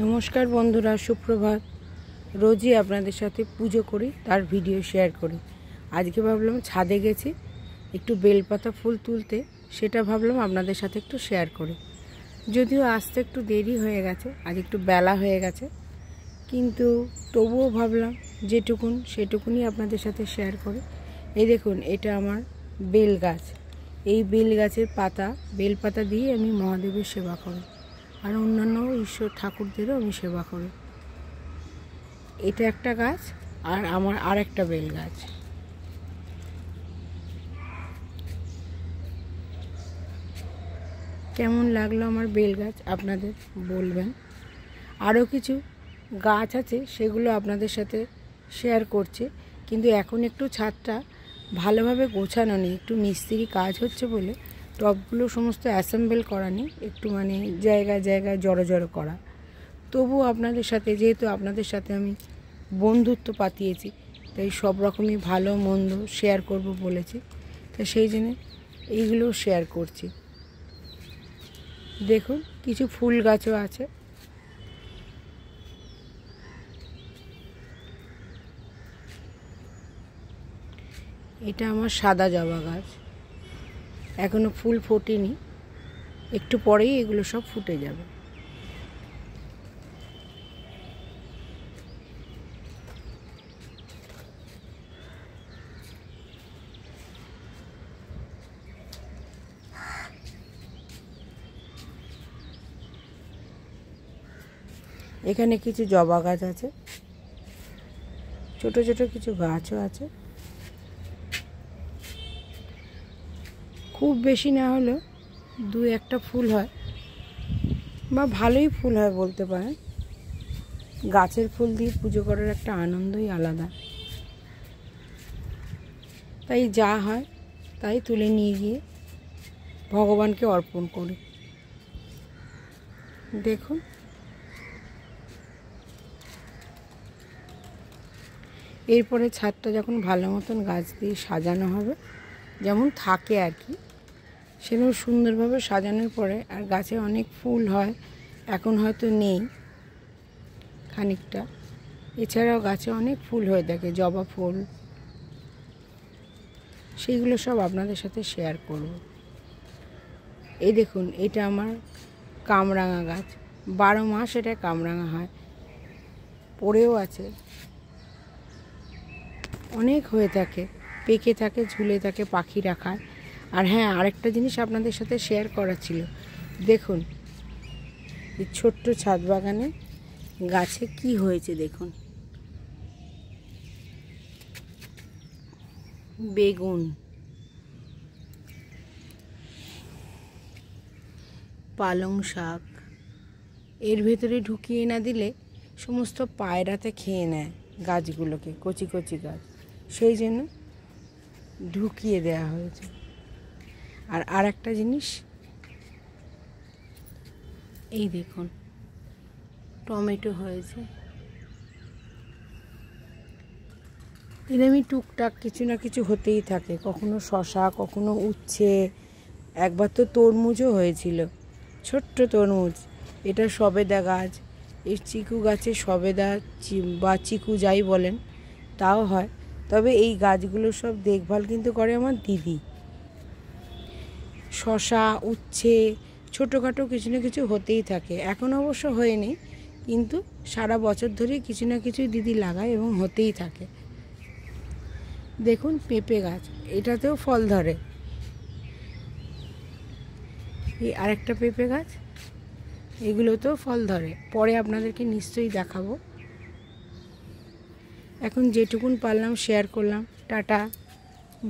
নমস্কার বন্ধুরা, সুপ্রভাত। রোজই আপনাদের সাথে পুজো করি, তার ভিডিও শেয়ার করি। আজকে ভাবলাম ছাদে গেছি একটু বেলপাতা ফুল তুলতে, সেটা ভাবলাম আপনাদের সাথে একটু শেয়ার করি। যদিও আসতে একটু দেরি হয়ে গেছে, আজ একটু বেলা হয়ে গেছে, কিন্তু তবুও ভাবলাম যেটুকুন সেটুকুনই আপনাদের সাথে শেয়ার করি। এই দেখুন, এটা আমার বেল গাছ। এই বেল গাছের বেলপাতা দিয়ে আমি মহাদেবের সেবা করি, আর অন্যান্য ঈশ্বর ঠাকুরদেরও আমি সেবা করি। এটা একটা গাছ, আর আমার আর একটা বেল গাছ। কেমন লাগলো আমার বেল গাছ আপনাদের বলবেন। আরও কিছু গাছ আছে, সেগুলো আপনাদের সাথে শেয়ার করছি, কিন্তু এখন একটু ছাদটা ভালোভাবে গোছানো নেই, একটু মিস্ত্রি কাজ হচ্ছে বলে টবগুলো সমস্ত অ্যাসেম্বল করা নেই, একটু জায়গায় জায়গায় জড়ো জড়ো করা। তবুও আপনাদের সাথে, যেহেতু আপনাদের সাথে আমি বন্ধুত্ব পাতিয়েছি, তাই সব রকমই ভালো মন্দ শেয়ার করব বলেছি, তাই সেই জন্য এইগুলো শেয়ার করছি। দেখুন, কিছু ফুল গাছও আছে। এটা আমার সাদা জবা গাছ, এখনো ফুল ফোটেনি, একটু পরেই এগুলো সব ফুটে যাবে। এখানে কিছু জবা গাছ আছে, ছোট ছোট কিছু গাছও আছে। খুব বেশি না হলেও দু একটা ফুল হয়, বা ভালোই ফুল হয় বলতে পারেন। গাছের ফুল দিয়ে পুজো করার একটা আনন্দই আলাদা। তাই যা হয় তাই তুলে নিয়ে গিয়ে ভগবানকে অর্পণ করি। দেখুন, এরপরে ছাদটা যখন ভালো মতন গাছ দিয়ে সাজানো হবে, যেমন থাকে আর কি, সেরকম সুন্দরভাবে সাজানোর পরে, আর গাছে অনেক ফুল হয়, এখন হয়তো নেই খানিকটা, এছাড়াও গাছে অনেক ফুল হয়ে থাকে, জবা ফুল, সেইগুলো সব আপনাদের সাথে শেয়ার করব। এই দেখুন, এটা আমার কামরাঙা গাছ, 12 মাস এটা কামরাঙা হয়, পড়েও আছে, অনেক হয়ে থাকে, পেকে থাকে, ঝুলে থাকে, পাখি রাখার। আর হ্যাঁ, আরেকটা জিনিস আপনাদের সাথে শেয়ার করা ছিল। দেখুন, এই ছোট্ট ছাদ বাগানে গাছে কি হয়েছে দেখুন। বেগুন, পালং শাক, এর ভেতরে ঢুকিয়ে না দিলে সমস্ত পায়রাতে খেয়ে নেয় গাছগুলোকে, কচি কচি গাছ, সেই জন্য ঢুকিয়ে দেওয়া হয়েছে। আর একটা জিনিস, এই দেখুন, টমেটো হয়েছে। এরকমই টুকটাক কিছু না কিছু হতেই থাকে, কখনো শশা, কখনো উচ্ছে, একবার তো তরমুজও হয়েছিল, ছোট্ট তরমুজ। এটা সবেদা গাছ, এই চিকু গাছে সবেদা বা চিকু যাই বলেন তাও হয়, তবে এই গাছগুলো সব দেখভাল কিন্তু করে আমার দিদি। শশা, উচ্ছে, ছোটোখাটো কিছু না কিছু হতেই থাকে, এখন অবশ্য হয়নি, কিন্তু সারা বছর ধরে কিছু না কিছু দিদি লাগায় এবং হতেই থাকে। দেখুন, পেঁপে গাছ, এটাতেও ফল ধরে। এই আরেকটা পেঁপে গাছ, এগুলোতেও ফল ধরে, পরে আপনাদেরকে নিশ্চয়ই দেখাবো। এখন যেটুকুন পারলাম শেয়ার করলাম। টাটা,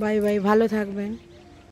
বাই বাই, ভালো থাকবেন।